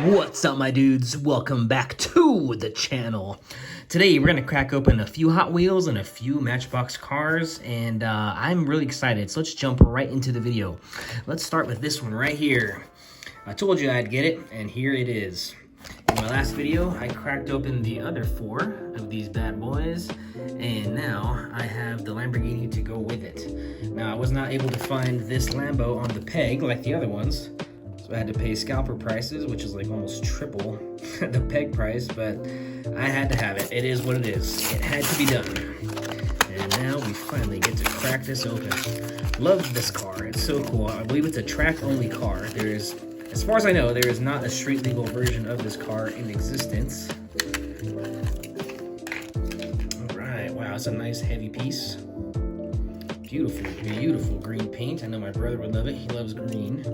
What's up, my dudes? Welcome back to the channel. Today we're gonna crack open a few Hot Wheels and a few Matchbox cars, and I'm really excited, so let's jump right into the video. Let's start with this one right here. I told you I'd get it, and here it is. In my last video, I cracked open the other four of these bad boys, and now I have the Lamborghini to go with it. Now, I was not able to find this Lambo on the peg like the other ones, so I had to pay scalper prices, which is like almost triple the peg price, but I had to have it. It is what it is. It had to be done. And now we finally get to crack this open. Love this car. It's so cool. I believe it's a track-only car. As far as I know, there is not a street legal version of this car in existence. All right, wow, it's a nice heavy piece. Beautiful, beautiful green paint. I know my brother would love it. He loves green.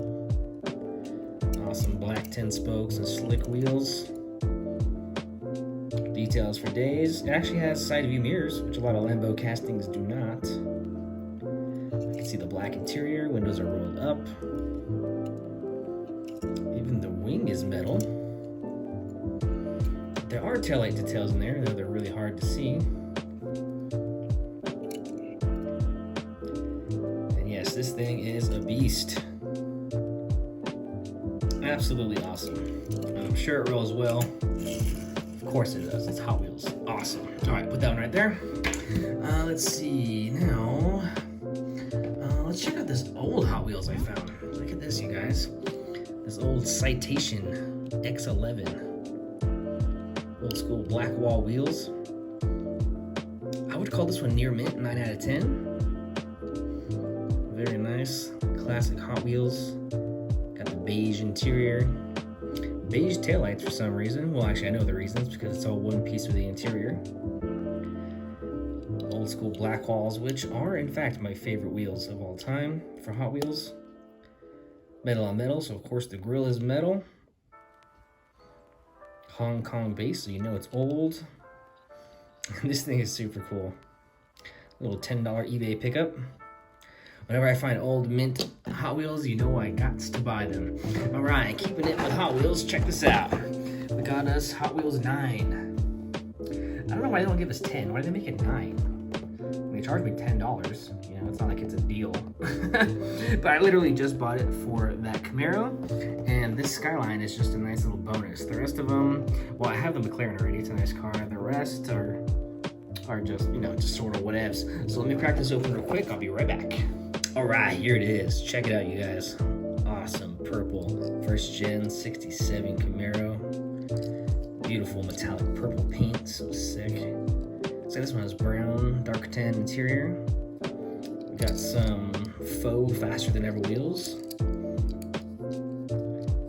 Awesome black 10 spokes and slick wheels. Details for days. It actually has side view mirrors, which a lot of Lambo castings do not. You can see the black interior. Windows are rolled up. Even the wing is metal. There are taillight details in there, though they're really hard to see. And yes, this thing is a beast. Absolutely awesome. I'm sure it rolls well. Of course it does. It's Hot Wheels. Awesome. All right, put that one right there. Let's see. Now, let's check out this old Hot Wheels I found. Look at this, you guys. This old Citation X11. Old school black wall wheels. I would call this one near mint, 9 out of 10. Very nice. Classic Hot Wheels. Got the beige interior. Beige taillights for some reason. Well, actually, I know the reasons because it's all one piece with the interior. Old school black walls, which are, in fact, my favorite wheels of all time for Hot Wheels. Metal on metal, so of course the grille is metal. Hong Kong base, so you know it's old. This thing is super cool. Little $10 eBay pickup. Whenever I find old mint Hot Wheels, you know I got to buy them. All right, keeping it with Hot Wheels, check this out. We got us Hot Wheels 9. I don't know why they don't give us 10. Why do they make it 9? They charged me $10. You know, it's not like it's a deal. But I literally just bought it for that Camaro, and this Skyline is just a nice little bonus. The rest of them, well, I have the McLaren already. It's a nice car. The rest are just, you know, just sort of whatevs. So let me crack this open real quick. I'll be right back. All right, here it is. Check it out, you guys. Awesome purple, first gen 67 Camaro. Beautiful metallic purple paint, so sick. So this one has brown, dark tan interior. We got some faux faster than ever wheels.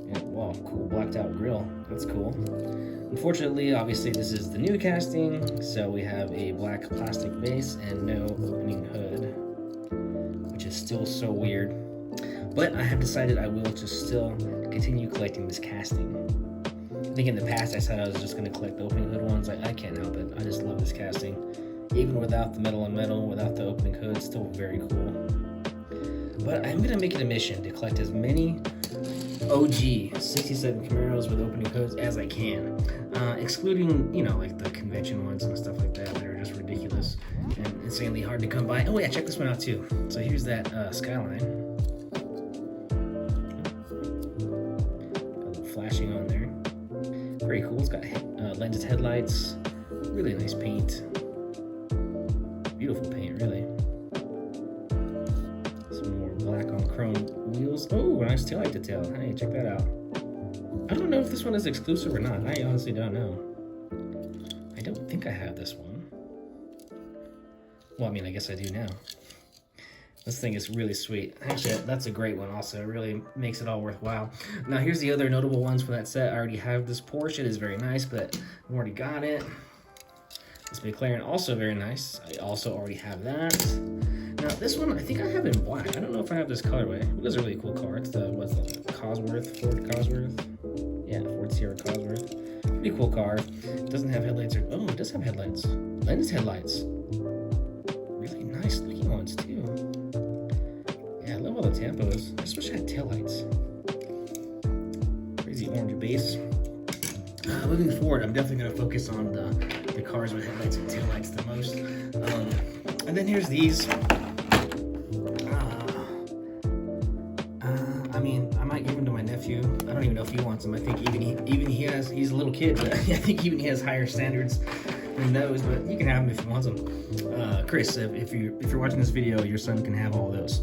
Yeah, wow, cool blacked out grille. That's cool. Unfortunately, obviously this is the new casting, so we have a black plastic base and no opening hood, which is still so weird. But I have decided I will just still continue collecting this casting. I think in the past I said I was just going to collect the opening hood ones. I can't help it. I just love this casting. Even without the metal on metal, without the opening hood, it's still very cool. But I'm going to make it a mission to collect as many OG 67 Camaros with opening hoods as I can. Excluding, you know, like the convention ones and stuff like that. They're just ridiculous and insanely hard to come by. Oh yeah, check this one out too. So here's that Skyline. Flashing on there. Very cool. It's got lens headlights. Really nice paint. Beautiful paint, really. Some more black on chrome wheels. Oh, nice taillight detail. Hey, check that out. I don't know if this one is exclusive or not. I honestly don't know. I don't think I have this one. Well, I mean, I guess I do now. This thing is really sweet. Actually, that's a great one also. It really makes it all worthwhile. Now, here's the other notable ones for that set. I already have this Porsche. It is very nice, but I've already got it. This McLaren, also very nice. I also already have that. Now, this one, I think I have it in black. I don't know if I have this colorway. It is a really cool car. It's the, what's the Cosworth, Ford Cosworth? Yeah, Ford Sierra Cosworth. Pretty cool car. It doesn't have headlights. Oh, it does have headlights. Lens headlights. Really nice looking ones, too. Yeah, I love all the tampos. I just wish I had taillights. Crazy orange base. Moving forward, I'm definitely going to focus on the cars with headlights and taillights the most. And then here's these. I mean, I might give them to my nephew. I don't even know if he wants them. I think he's a little kid, but I think even he has higher standards than those. But you can have them if he wants them. Chris, if you're watching this video, your son can have all those.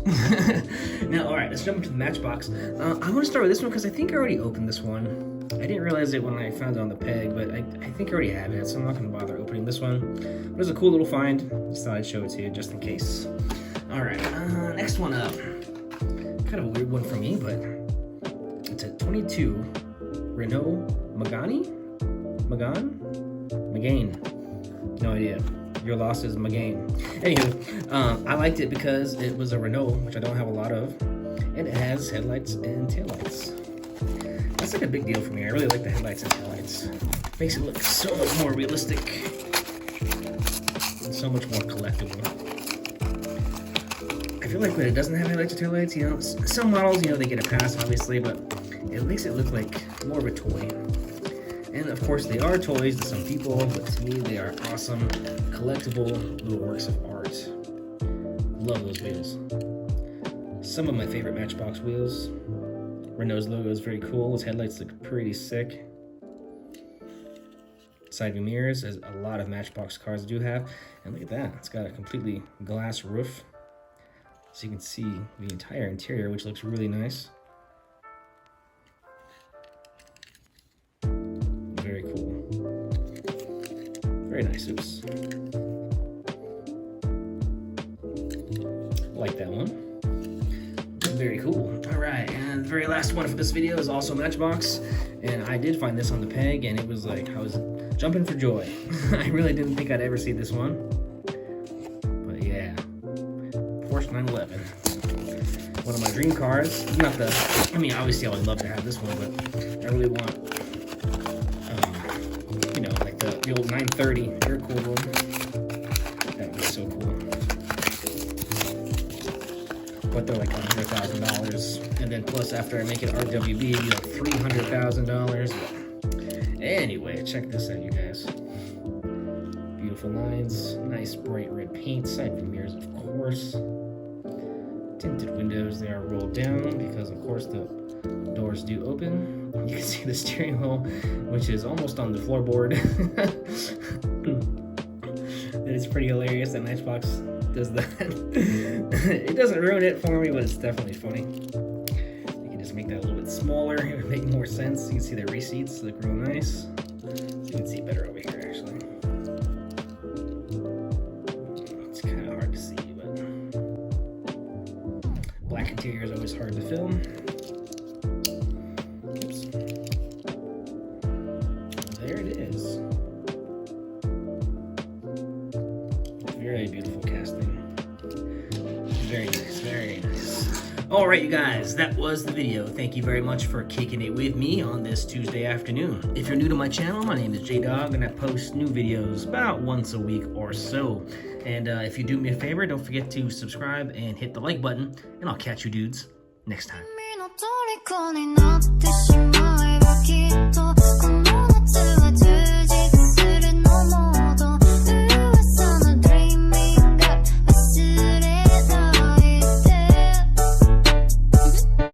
Now, all right, let's jump into the Matchbox. I want to start with this one because I think I already opened this one. I didn't realize it when I found it on the peg, but I think I already have it, so I'm not going to bother opening this one. But it was a cool little find. Just thought I'd show it to you just in case. All right, next one up. Kind of a weird one for me, but it's a 22 Renault Megane? No idea. Your loss is Megane. Anywho, I liked it because it was a Renault, which I don't have a lot of, and it has headlights and taillights. That's like a big deal for me. I really like the headlights and taillights. Makes it look so much more realistic and so much more collectible. I feel like when it doesn't have headlights and taillights, you know, some models, you know, they get a pass, obviously, but it makes it look like more of a toy. And of course, they are toys to some people, but to me, they are awesome, collectible little works of art. Love those wheels. Some of my favorite Matchbox wheels. Renault's logo is very cool. Those headlights look pretty sick. Side view mirrors, as a lot of Matchbox cars do have. And look at that, it's got a completely glass roof. So you can see the entire interior, which looks really nice. Very cool. Very nice, oops. Like that one. Very cool. All right, and the very last one for this video is also Matchbox, and I did find this on the peg, and it was like I was jumping for joy. I really didn't think I'd ever see this one, but yeah, Porsche 911. One of my dream cars. Not the. I mean, obviously, I would love to have this one, but I really want, you know, like the old 930 air-cooled one. That would be so cool. But they're like $100,000, and then plus after I make it RWB, it'd be like $300,000. Anyway, check this out, you guys. Beautiful lines, nice bright red paint, side view mirrors, of course. Tinted windows, they are rolled down because, of course, the doors do open. You can see the steering wheel, which is almost on the floorboard. That is pretty hilarious that Matchbox does that. It doesn't ruin it for me, but it's definitely funny. You can just make that a little bit smaller. It would make more sense. You can see the receipts look real nice. So you can see better over here, actually. It's kind of hard to see, but black interior is always hard to film. Oops. There it is. Very beautiful casting. Very nice, very nice. All right, you guys, that was the video. Thank you very much for kicking it with me on this Tuesday afternoon. If you're new to my channel, my name is J-Dog, and I post new videos about once a week or so. And if you do me a favor, don't forget to subscribe and hit the like button, and I'll catch you dudes next time.